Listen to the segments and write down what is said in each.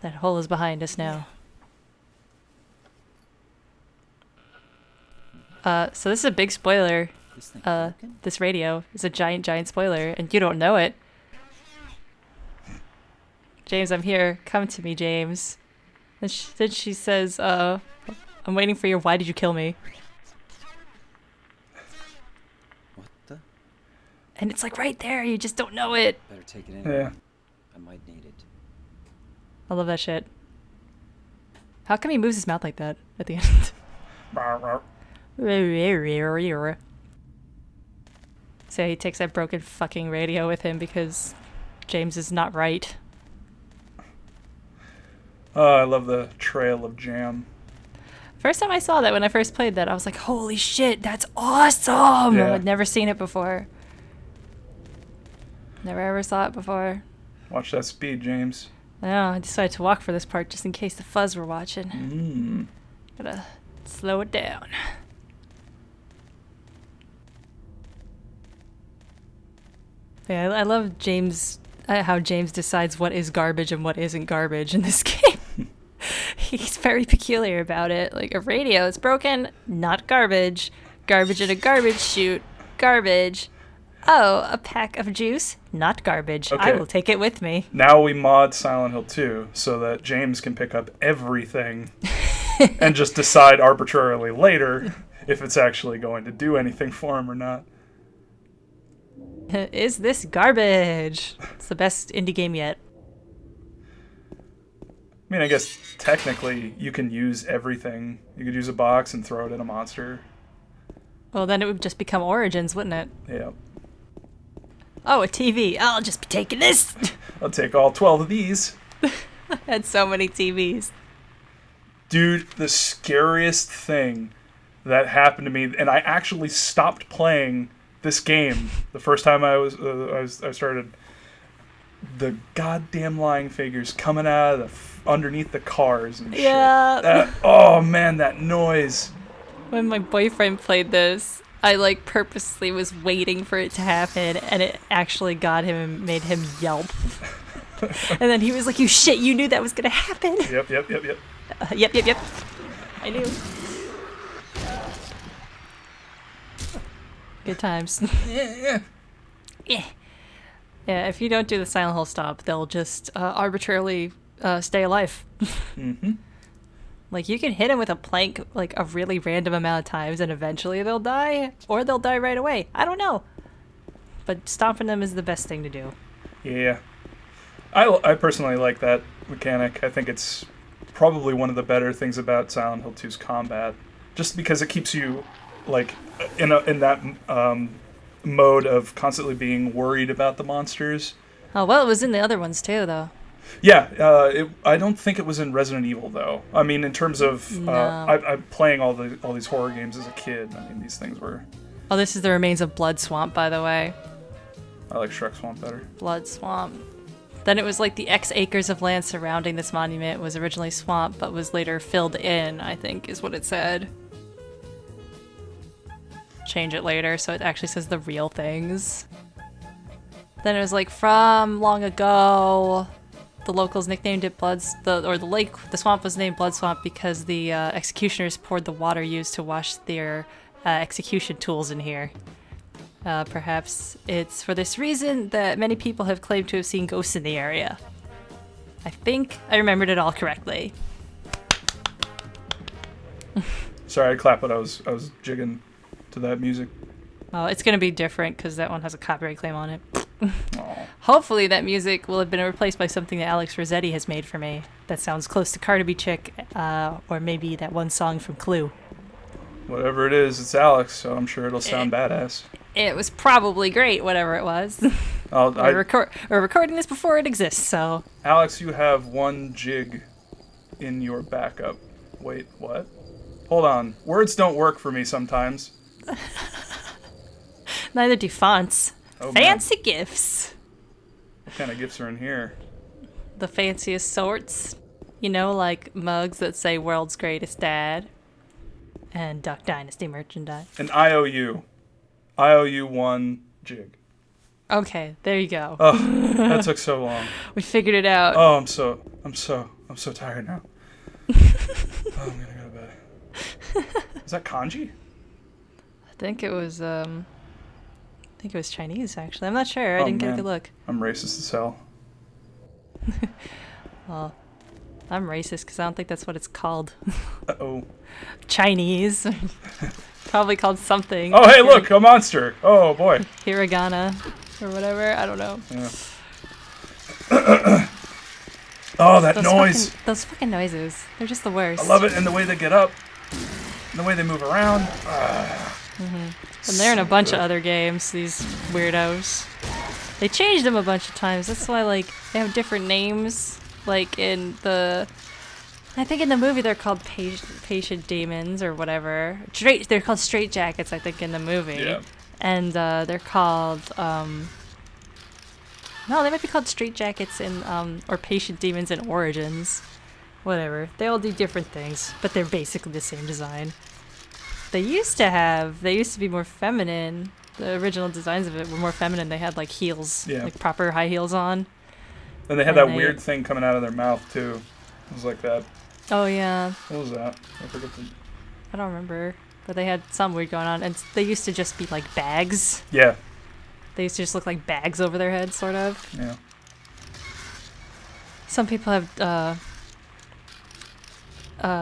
That hole is behind us now. So this is a big spoiler. This radio is a giant spoiler, and you don't know it. James, I'm here. Come to me, James. Then she says, I'm waiting for your why did you kill me? What the? And it's like right there. You just don't know it. Better take it in. Yeah. I might need it. I love that shit. How come he moves his mouth like that at the end? So he takes that broken fucking radio with him because James is not right. Oh, I love the trail of jam. First time I saw that, when I first played that, I was like, holy shit, that's awesome! Yeah. I'd never seen it before. Never ever saw it before. Watch that speed, James. I know, I decided to walk for this part just in case the fuzz were watching. Gotta slow it down. Yeah, I love James, how James decides what is garbage and what isn't garbage in this game. He's very peculiar about it. Like, a radio is broken, not garbage. Garbage in a garbage chute, garbage. Oh, a pack of juice, not garbage. Okay. I will take it with me. Now we mod Silent Hill 2 so that James can pick up everything and just decide arbitrarily later if it's actually going to do anything for him or not. Is this garbage? It's the best indie game yet. I mean, I guess technically you can use everything. You could use a box and throw it at a monster. Well, then it would just become Origins, wouldn't it? Yeah. Oh, a TV. I'll just be taking this. I'll take all 12 of these. I had so many TVs. Dude, the scariest thing that happened to me, and I actually stopped playing this game the first time I started. The goddamn lying figures coming out of underneath the cars and shit. Yeah. Oh man, that noise. When my boyfriend played this, I purposely was waiting for it to happen, and it actually got him and made him yelp. And then he was like, "You shit! You knew that was gonna happen." Yep. Yep. I knew. Good times. Yeah. Yeah, if you don't do the Silent Hill stop, they'll just arbitrarily stay alive. Mm-hmm. Like, you can hit them with a plank, a really random amount of times, and eventually they'll die, or they'll die right away. I don't know. But stomping them is the best thing to do. Yeah. I personally like that mechanic. I think it's probably one of the better things about Silent Hill 2's combat. Just because it keeps you, in that mode of constantly being worried about the monsters. Oh, well, it was in the other ones, too, though. Yeah, I don't think it was in Resident Evil, though. I mean, in terms of... No. I'm playing all these horror games as a kid. I mean, these things were... Oh, this is the remains of Blood Swamp, by the way. I like Shrek Swamp better. Blood Swamp. Then it was the X acres of land surrounding this monument was originally swamp, but was later filled in, I think, is what it said. Change it later, so it actually says the real things. Then it was from long ago, the locals nicknamed it the swamp was named Blood Swamp because the executioners poured the water used to wash their execution tools in here. Perhaps it's for this reason that many people have claimed to have seen ghosts in the area. I think I remembered it all correctly. Sorry, I clapped, but I was jigging to that music. Oh, it's gonna be different because that one has a copyright claim on it. Aw. Hopefully that music will have been replaced by something that Alex Rossetti has made for me that sounds close to Carnaby Chick, or maybe that one song from Clue. Whatever it is, it's Alex, so I'm sure it'll sound badass. It was probably great, whatever it was. We're recording this before it exists, so... Alex, you have one jig in your backup. Wait, what? Hold on. Words don't work for me sometimes. Neither do fonts. Oh, Fancy gifts. What kind of gifts are in here? The fanciest sorts. Like mugs that say World's Greatest Dad. And Duck Dynasty merchandise. An IOU. IOU 1 jig. Okay, there you go. Oh, that took so long. We figured it out. Oh, I'm so I'm so tired now. Oh, I'm gonna go to bed. Is that kanji? I think it was Chinese, actually. I'm not sure. I didn't get a good look. I'm racist as hell. Well, I'm racist because I don't think that's what it's called. Uh-oh. Chinese. Probably called something. Oh, hey, look, a monster. Oh, boy. Hiragana or whatever. I don't know. Yeah. Oh, that noise. Those fucking noises. They're just the worst. I love it, and the way they get up, and the way they move around. And they're in a bunch of other games, these weirdos. They changed them a bunch of times. That's why, like, they have different names. Like, I think in the movie they're called patient demons or whatever. They're called straight jackets, I think, in the movie. Yeah. And they're called, no, they might be called straight jackets in, or patient demons in Origins. Whatever. They all do different things, but they're basically the same design. They used to be more feminine. The original designs of it were more feminine. They had, like, heels, like proper high heels on. And they had that weird thing coming out of their mouth, too. It was like that. Oh, yeah. What was that? I don't remember. But they had some weird going on. And they used to just be, like, bags. Yeah. They used to just look like bags over their heads, sort of. Yeah. Some people have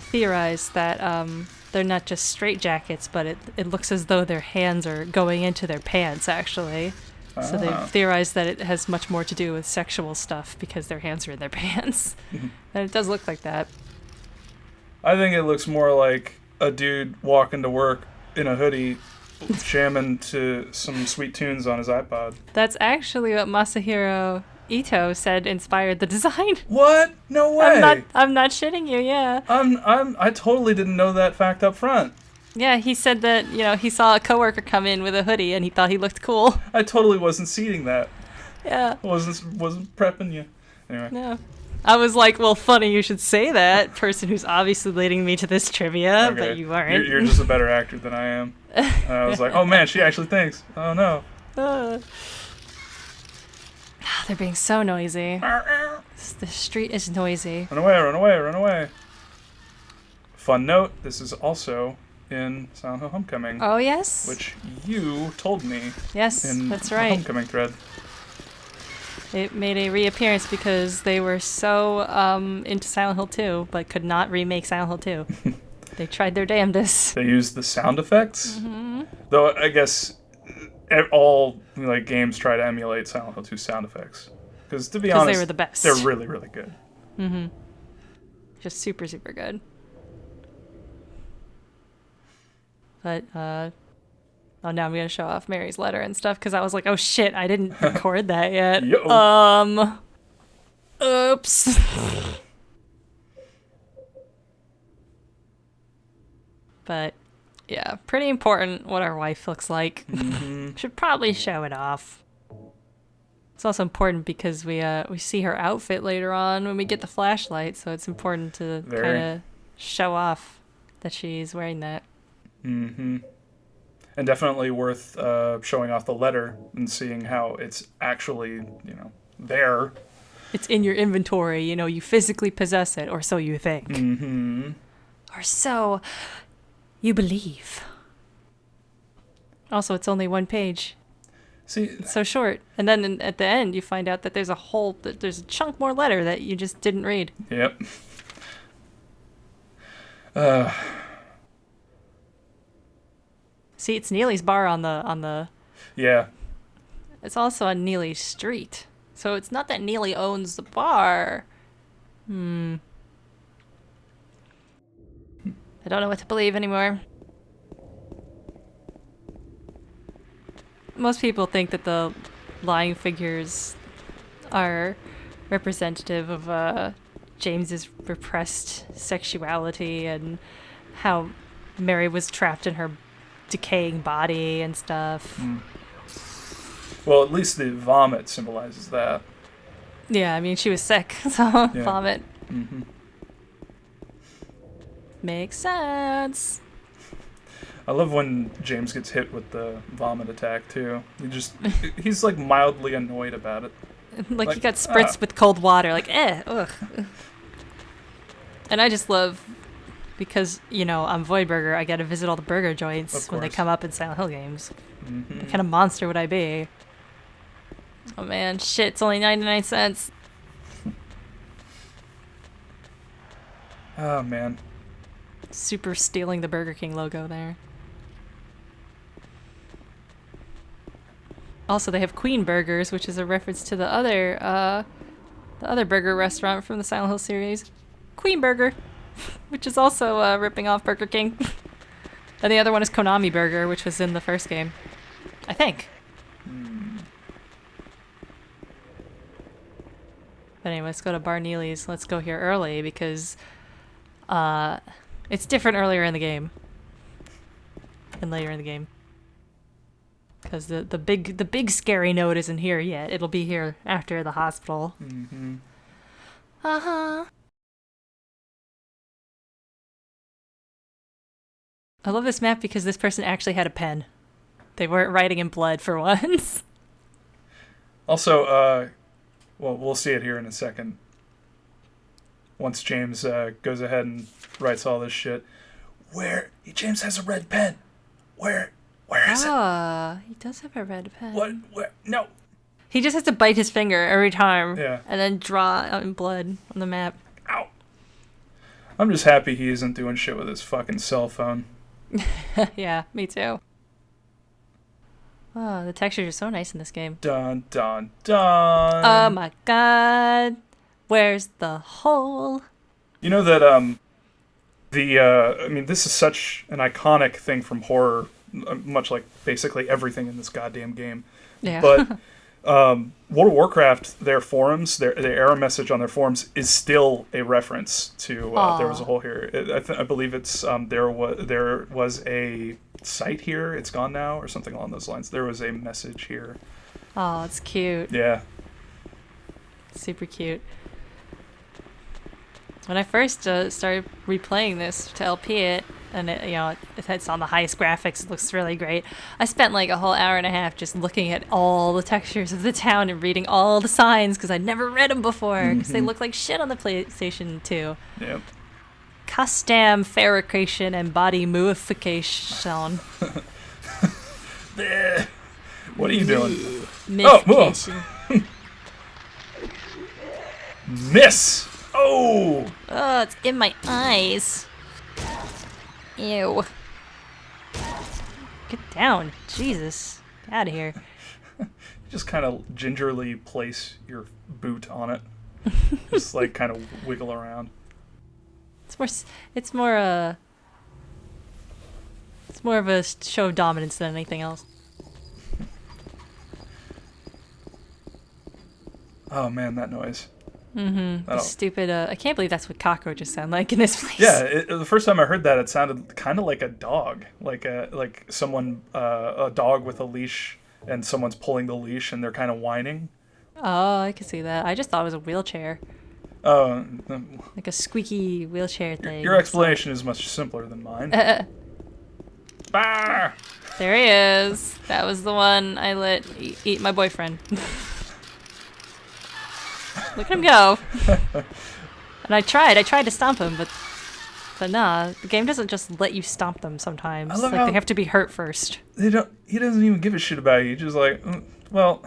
theorized that they're not just straight jackets, but it looks as though their hands are going into their pants, actually. So they've theorized that it has much more to do with sexual stuff because their hands are in their pants. And it does look like that. I think it looks more like a dude walking to work in a hoodie, jamming to some sweet tunes on his iPod. That's actually what Masahiro Ito said inspired the design. What? No way. I'm not shitting you, yeah. I totally didn't know that fact up front. Yeah, he said that, he saw a coworker come in with a hoodie and he thought he looked cool. I totally wasn't seeding that. Yeah. Wasn't prepping you. Anyway. No. I was like, well, funny you should say that, person who's obviously leading me to this trivia, Okay. but you aren't. You're just a better actor than I am. I was like, oh man, she actually thinks. Oh no. They're being so noisy. The street is noisy. Run away, run away, run away. Fun note, this is also in Silent Hill Homecoming. Oh, yes? Which you told me. Yes, in that's the right. Homecoming thread. It made a reappearance because they were so into Silent Hill 2, but could not remake Silent Hill 2. They tried their damnedest. They used the sound effects. Though I guess all games try to emulate Silent Hill 2 sound effects. Because to be honest, they were the best. They're really, really good. Just super, super good. But, oh, now I'm going to show off Mary's letter and stuff, because I was like, oh shit, I didn't record that yet. Oops. But, yeah, pretty important what our wife looks like. Should probably show it off. It's also important because we see her outfit later on when we get the flashlight, so it's important to kind of show off that she's wearing that. And definitely worth showing off the letter and seeing how it's actually, there. It's in your inventory, you physically possess it, or so you think. Or so you believe. Also, it's only one page. See, it's so short. And then at the end, you find out that there's a chunk more letter that you just didn't read. Yep. See, it's Neely's bar on the. Yeah. It's also on Neely's street, so it's not that Neely owns the bar. I don't know what to believe anymore. Most people think that the lying figures are representative of James's repressed sexuality and how Mary was trapped in her decaying body and stuff. Well, at least the vomit symbolizes that. Yeah, I mean, she was sick, so yeah. Vomit. Makes sense. I love when James gets hit with the vomit attack, too. He's like mildly annoyed about it. Like he got spritzed with cold water, like, ugh. And I just love, because, you know, I'm Voidburger, I get to visit all the burger joints when they course. come up in Silent Hill games. Mm-hmm. What kind of monster would I be? Oh man, shit, it's only 99 cents. Oh man. Super stealing the Burger King logo there. Also, they have Queen Burgers, which is a reference to the other burger restaurant from the Silent Hill series, Queen Burger, which is also ripping off Burger King. And the other one is Konami Burger, which was in the first game, I think. But anyway, let's go to Bar Neely's. Let's go here early because it's different earlier in the game than later in the game. Because the big scary note isn't here yet. It'll be here after the hospital. Mm-hmm. Uh-huh. I love this map because this person actually had a pen. They weren't writing in blood for once. Also, well, we'll see it here in a second. Once James goes ahead and writes all this shit. James has a red pen. Where is it? Ah, he does have a red pen. What? Where? No. He just has to bite his finger every time. Yeah. And then draw out in blood on the map. Ow. I'm just happy he isn't doing shit with his fucking cell phone. Yeah, me too. Oh, the textures are so nice in this game. Dun, dun, dun. Oh my god. Where's the hole? You know that, I mean, this is such an iconic thing from horror, much like basically everything in this goddamn game. Yeah. But World of Warcraft, their forums, their error message on their forums is still a reference to there was a hole here. I believe it's there was a site here. It's gone now, or something along those lines. There was a message here. Oh, it's cute. Yeah. Super cute. When I first started replaying this to LP it, and it's on the highest graphics, it looks really great. I spent like a whole hour and a half just looking at all the textures of the town and reading all the signs because I'd never read them before because they look like shit on the PlayStation 2. Yep. Custom fabrication and body muification. What are you doing? Mification. Miss! Oh! Oh, it's in my eyes. Ew. Get down. Jesus. Get out of here. Just kind of gingerly place your boot on it. Just like kind of wiggle around. It's more of a show of dominance than anything else. Oh man, that noise. Mm-hmm. The stupid, I can't believe that's what cockroaches sound like in this place. Yeah, the first time I heard that, it sounded kind of like a dog, like someone, a dog with a leash, and someone's pulling the leash, and they're kind of whining. Oh, I can see that. I just thought it was a wheelchair, Oh, like a squeaky wheelchair thing. your explanation is much simpler than mine. Bah! There he is. That was the one I let eat my boyfriend. Look at him go. And I tried to stomp him, but nah, the game doesn't just let you stomp them sometimes. I love Like how they have to be hurt first. He doesn't even give a shit about you. He's just like, well,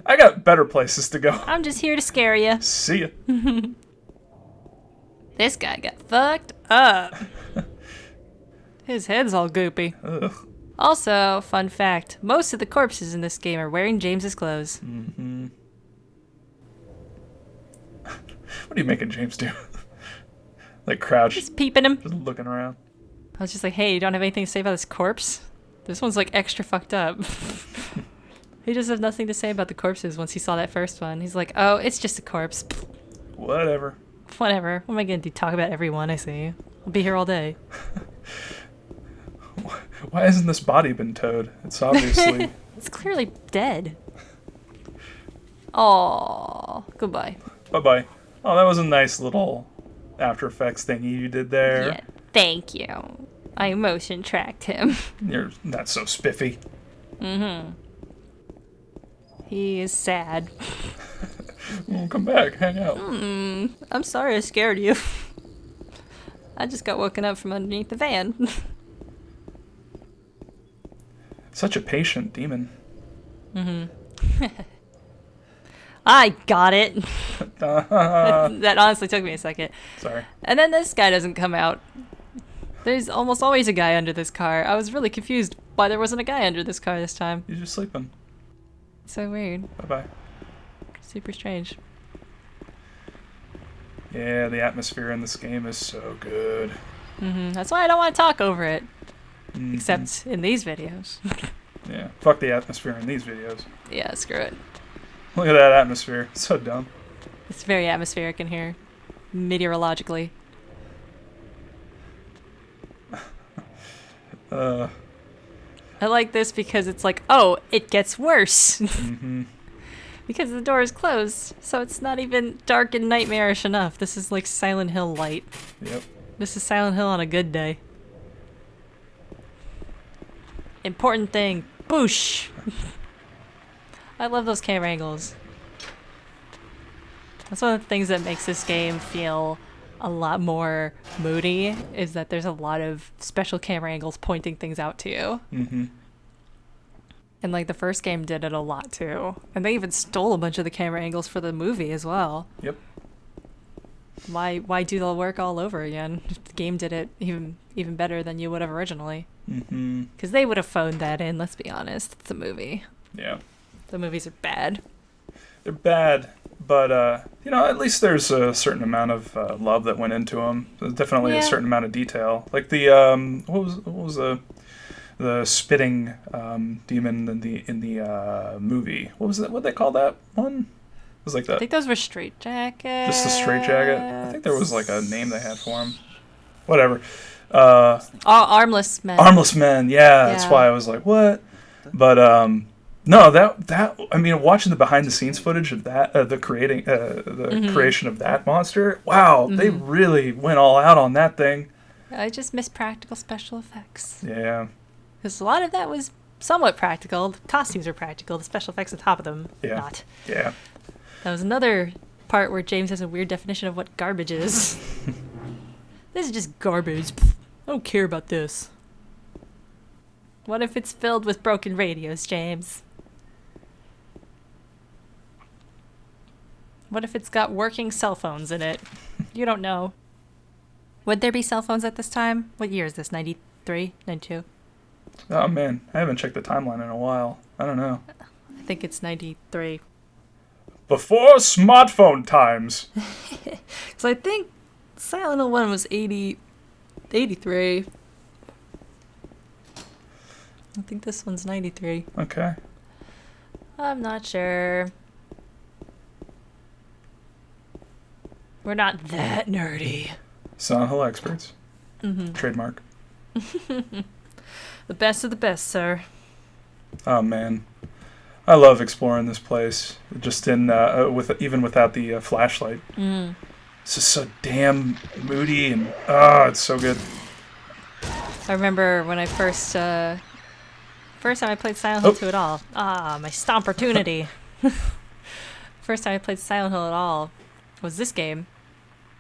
I got better places to go. I'm just here to scare you. See ya. This guy got fucked up. His head's all goopy. Ugh. Also, fun fact, most of the corpses in this game are wearing James's clothes. Mm-hmm. What are you making James do? Like crouch, Just peeping him. just looking around. I was just like, hey, you don't have anything to say about this corpse? This one's like extra fucked up. He just has nothing to say about the corpses once he saw that first one. He's like, oh, it's just a corpse. Whatever. Whatever. What am I going to do? Talk about every one I see? I'll be here all day. Why hasn't this body been towed? It's obviously... It's clearly dead. Aw, goodbye. Bye-bye. Oh, that was a nice little After Effects thingy you did there. Yeah, thank you. I motion tracked him. You're not so spiffy. Mm-hmm. He is sad. Well, come back. Hang out. I'm sorry I scared you. I just got woken up from underneath the van. Such a patient demon. I got it. That honestly took me a second. Sorry. And then this guy doesn't come out. There's almost always a guy under this car. I was really confused why there wasn't a guy under this car this time. You're just sleeping. So weird. Bye-bye. Super strange. Yeah, the atmosphere in this game is so good. That's why I don't want to talk over it. Mhm. Except in these videos. Yeah, fuck the atmosphere in these videos. Yeah, screw it. Look at that atmosphere. It's so dumb. It's very atmospheric in here. Meteorologically. I like this because it's like, oh, it gets worse. Because the door is closed, so it's not even dark and nightmarish enough. This is like Silent Hill light. Yep. This is Silent Hill on a good day. Important thing. Boosh! I love those camera angles. That's one of the things that makes this game feel a lot more moody, is that there's a lot of special camera angles pointing things out to you. And like the first game did it a lot too. And they even stole a bunch of the camera angles for the movie as well. Yep. Why do the work all over again? The game did it even better than you would have originally. Because they would have phoned that in, let's be honest. It's a movie. Yeah. The movies are bad. They're bad, but at least there's a certain amount of love that went into them. There's definitely a certain amount of detail. Like the what was the spitting demon in the movie? What was that? What they call that one? It was like I the think those were straight jackets. just the straight jacket. I think there was like a name they had for him. Whatever. Armless men. Armless men. Yeah, that's why I was like, what? But no, that I mean, watching the behind the scenes footage of that, the creation of that monster. Wow, they really went all out on that thing. I just miss practical special effects. Yeah. Because a lot of that was somewhat practical. The costumes were practical. The special effects on top of them, not. Yeah. That was another part where James has a weird definition of what garbage is. This is just garbage. I don't care about this. What if it's filled with broken radios, James? What if it's got working cell phones in it? You don't know. Would there be cell phones at this time? What year is this? 93? 92? Oh man, I haven't checked the timeline in a while. I don't know. I think it's 93. Before smartphone times. So I think Silent Hill 1 was 83. I think this one's 93. Okay. I'm not sure. We're not that nerdy. Silent Hill experts. Trademark. The best of the best, sir. Oh man, I love exploring this place. Just in even without the flashlight. It's just so damn moody and it's so good. I remember when I first time I played Silent Hill 2 at all. My stomportunity. First time I played Silent Hill at all was this game.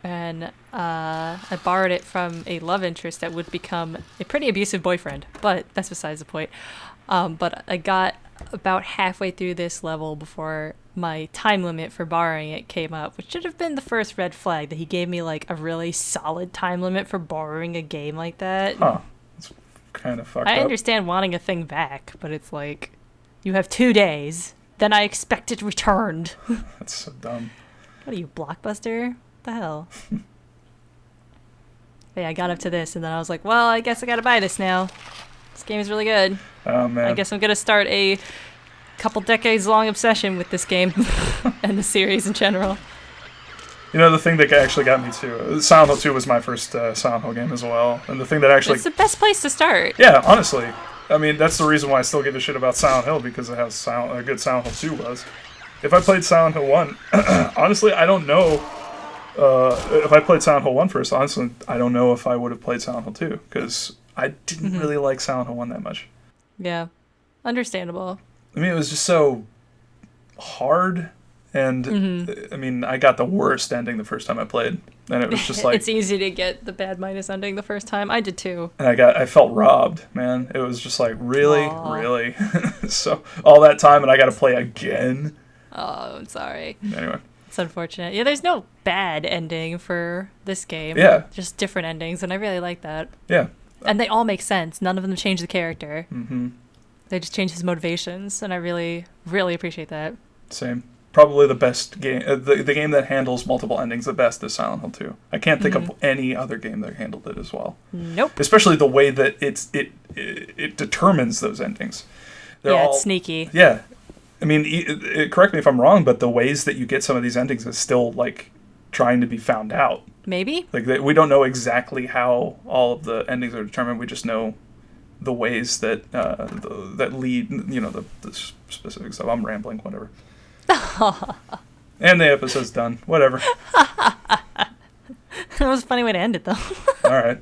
And I borrowed it from a love interest that would become a pretty abusive boyfriend, but that's besides the point. But I got about halfway through this level before my time limit for borrowing it came up, which should have been the first red flag, that he gave me like a really solid time limit for borrowing a game like that. Huh. It's kind of fucked up. I understand wanting a thing back, but it's like, you have 2 days, then I expect it returned. That's so dumb. What are you, Blockbuster? The hell? Yeah, I got up to this and then I was like, well, I guess I gotta buy this now. This game is really good. Oh man. I guess I'm gonna start a couple decades long obsession with this game and the series in general. You know, the thing that actually got me to Silent Hill 2 was my first Silent Hill game as well, and the thing that actually It's the best place to start. Yeah, honestly, I mean that's the reason why I still give a shit about Silent Hill, because of how a good Silent Hill 2 was. If I played Silent Hill 1, honestly, I don't know. If I played Silent Hill 1 first, honestly, I don't know if I would have played Silent Hill 2, because I didn't really like Silent Hill 1 that much. Yeah, understandable. I mean, it was just so hard And I mean, I got the worst ending the first time I played, and it was just like It's easy to get the bad minus ending the first time. I did too. and I felt robbed, man. It was just like really, Aw. really. So all that time, and I got to play again. Oh, I'm sorry. Anyway, It's unfortunate. Yeah, there's no bad ending for this game. Yeah. Just different endings, and I really like that. yeah. And they all make sense. None of them change the character. Mm-hmm. They just change his motivations, and I really, really appreciate that. Same. Probably the best game. The game that handles multiple endings the best is Silent Hill 2. I can't think of any other game that handled it as well. Nope. Especially the way that it determines those endings. They're Yeah, all, it's sneaky. Yeah. I mean, correct me if I'm wrong, but the ways that you get some of these endings is still like trying to be found out. Maybe? Like we don't know exactly how all of the endings are determined. We just know the ways that that lead. The specific stuff. I'm rambling. Whatever. And the episode's done. Whatever. That was a funny way to end it, though. All right.